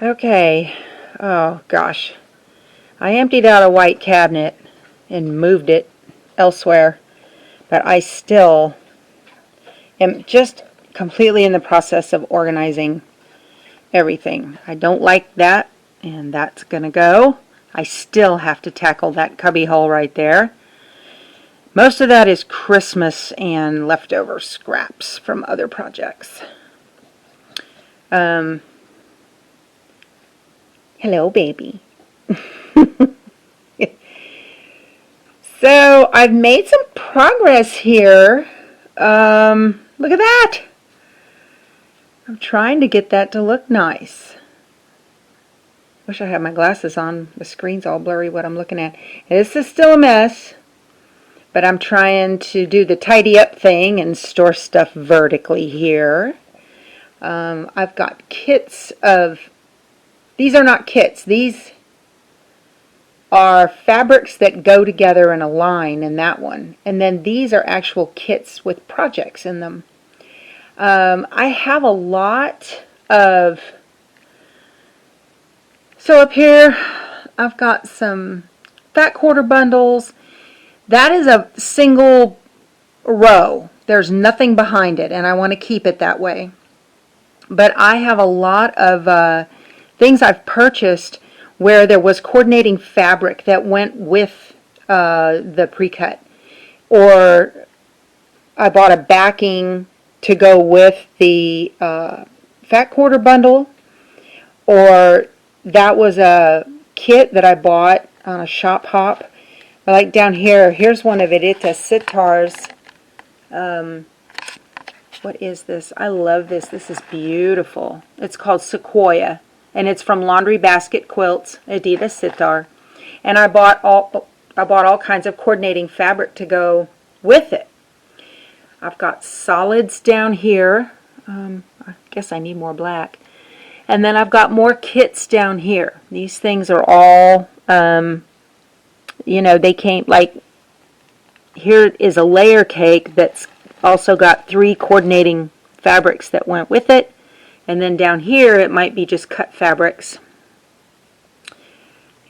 Okay. Oh gosh. I emptied out a white cabinet and moved it elsewhere, but I still am just completely in the process of organizing everything. I don't like that, and that's gonna go. I still have to tackle that cubby hole right there. Most of that is Christmas and leftover scraps from other projects. Um, Hello, baby. So I've made some progress here. Look at that. I'm trying to get that to look nice. Wish I had my glasses on. The screen's all blurry what I'm looking at. This is still a mess, but I'm trying to do the tidy up thing and store stuff vertically here. I've got kits of, these are not kits, these are fabrics that go together in a line in that one. And then these are actual kits with projects in them. I have a lot of, so up here I've got some fat quarter bundles. That is a single row. There's nothing behind it, and I want to keep it that way. But I have a lot of things I've purchased where there was coordinating fabric that went with the pre-cut. Or I bought a backing to go with the fat quarter bundle, or that was a kit that I bought on a shop hop. Like down here, here's one of it. It's a sitar's. What is this? I love this. This is beautiful. It's called Sequoia, and it's from Laundry Basket Quilts, Adidas Sitar. And I bought all kinds of coordinating fabric to go with it. I've got solids down here. I guess I need more black. And then I've got more kits down here. These things are all, you know, they came, like, here is a layer cake that's also got 3 coordinating fabrics that went with it. And then down here it might be just cut fabrics.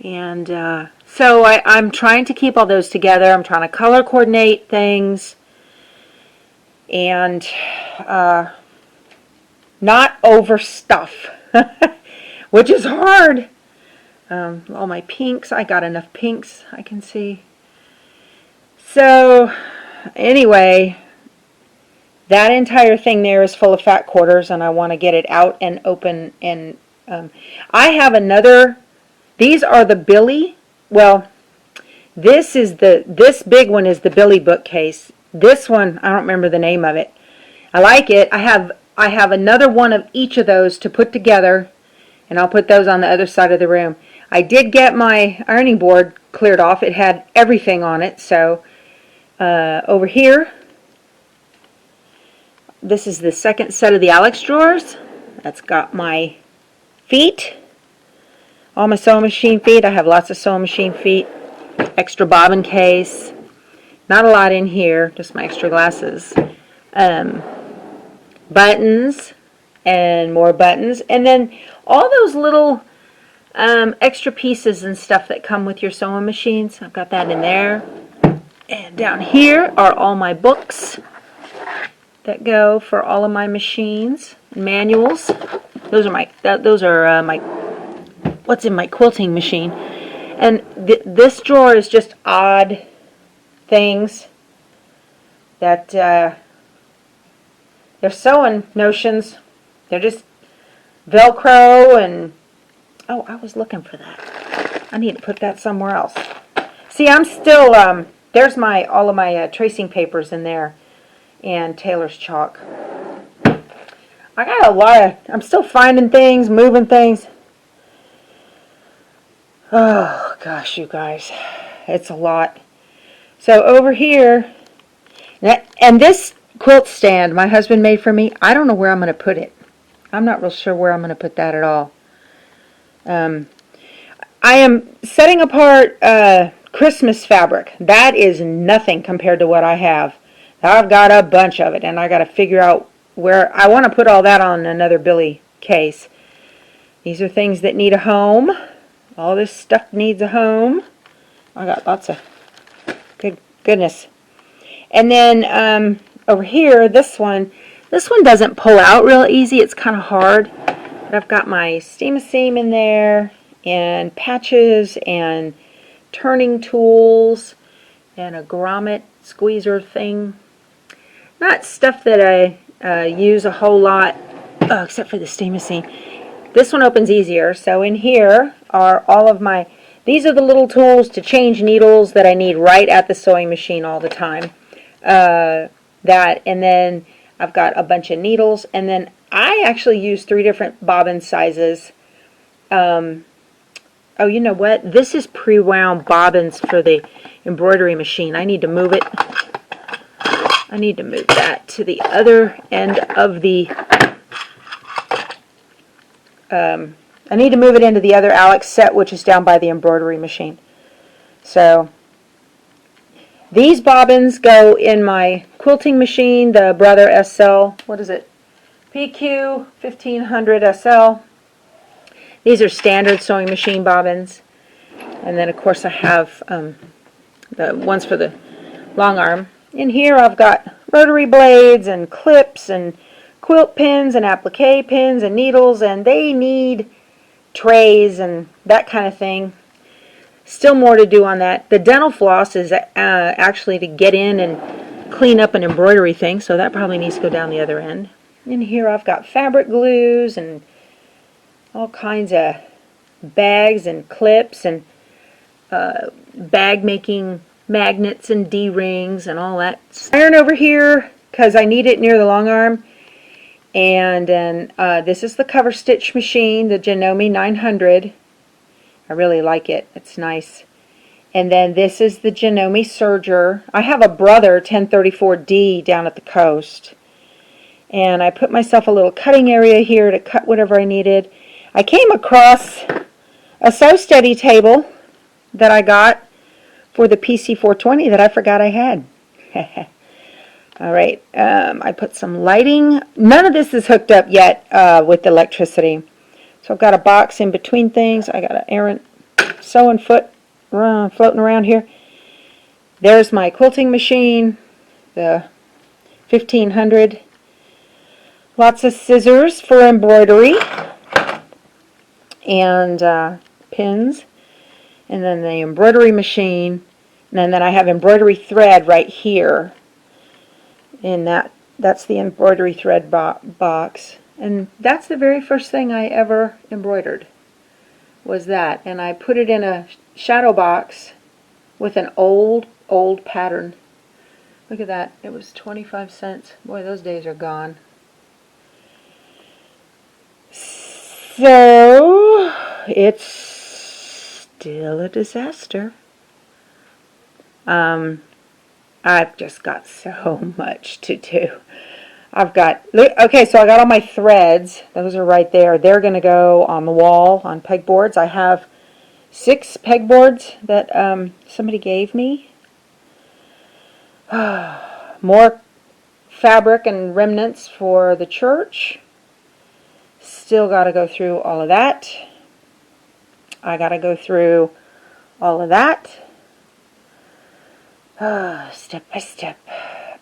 And so I'm trying to keep all those together. I'm trying to color coordinate things and not overstuff, which is hard. All my pinks, I got enough pinks I can see. So anyway, that entire thing there is full of fat quarters, and I want to get it out and open. And I have another, these are the Billy, well, this big one is the Billy bookcase. This one, I don't remember the name of it. I like it. I have another one of each of those to put together, and I'll put those on the other side of the room. I did get my ironing board cleared off. It had everything on it. So over here, this is the second set of the Alex drawers. That's got my feet, all my sewing machine feet. I have lots of sewing machine feet. Extra bobbin case. Not a lot in here, just my extra glasses. Buttons and more buttons. And then all those little extra pieces and stuff that come with your sewing machines. I've got that in there. And down here are all my books that go for all of my machines, manuals. Those are my what's in my quilting machine. And this drawer is just odd things that they're sewing notions. They're just Velcro and, oh, I was looking for that. I need to put that somewhere else. See, I'm still, there's all of my tracing papers in there and Taylor's chalk. I got a lot of, I'm still finding things, moving things. Oh, gosh, you guys. It's a lot. So over here, and this quilt stand my husband made for me, I don't know where I'm going to put it. I'm not real sure where I'm going to put that at all. I am setting apart Christmas fabric. That is nothing compared to what I have. I've got a bunch of it, and I got to figure out where I want to put all that on another Billy case. These are things that need a home. All this stuff needs a home. I got lots of goodness. And then over here, this one doesn't pull out real easy. It's kind of hard. But I've got my steam-a-seam in there, and patches, and turning tools, and a grommet squeezer thing. Not stuff that I use a whole lot, except for the steam-a-seam. This one opens easier. So in here are all of my, these are the little tools to change needles that I need right at the sewing machine all the time. And then I've got a bunch of needles, and then I actually use 3 different bobbin sizes. Oh, you know what? This is pre-wound bobbins for the embroidery machine. I need to move it. I need to move that to the other end of the, I need to move it into the other Alex set, which is down by the embroidery machine. So these bobbins go in my quilting machine, the Brother SL, what is it? PQ 1500 SL. These are standard sewing machine bobbins. And then of course I have the ones for the long arm. In here I've got rotary blades and clips and quilt pins and applique pins and needles, and they need trays and that kind of thing. Still more to do on that. The dental floss is actually to get in and clean up an embroidery thing, so that probably needs to go down the other end. In here I've got fabric glues and all kinds of bags and clips and bag making magnets and D-rings and all that. Iron over here because I need it near the long arm. And then this is the cover stitch machine, the Janome 900. I really like it. It's nice. And then this is the Janome serger. I have a Brother 1034D down at the coast. And I put myself a little cutting area here to cut whatever I needed. I came across a Sew Steady table that I got for the PC420 that I forgot I had. Alright, I put some lighting. None of this is hooked up yet with electricity. So I've got a box in between things. I got an errant sewing foot floating around here. There's my quilting machine, the 1500. Lots of scissors for embroidery and pins. And then the embroidery machine. And then I have embroidery thread right here. And that's the embroidery thread box. And that's the very first thing I ever embroidered, was that. And I put it in a shadow box with an old pattern. Look at that. It was 25 cents. Boy, those days are gone. So it's still a disaster. I've just got so much to do. Okay, so I got all my threads. Those are right there. They're going to go on the wall on pegboards. I have 6 pegboards that somebody gave me. More fabric and remnants for the church. Still got to go through all of that. I got to go through all of that. Step by step,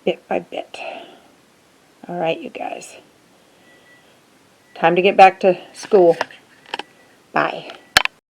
bit by bit. All right, you guys. Time to get back to school. Bye.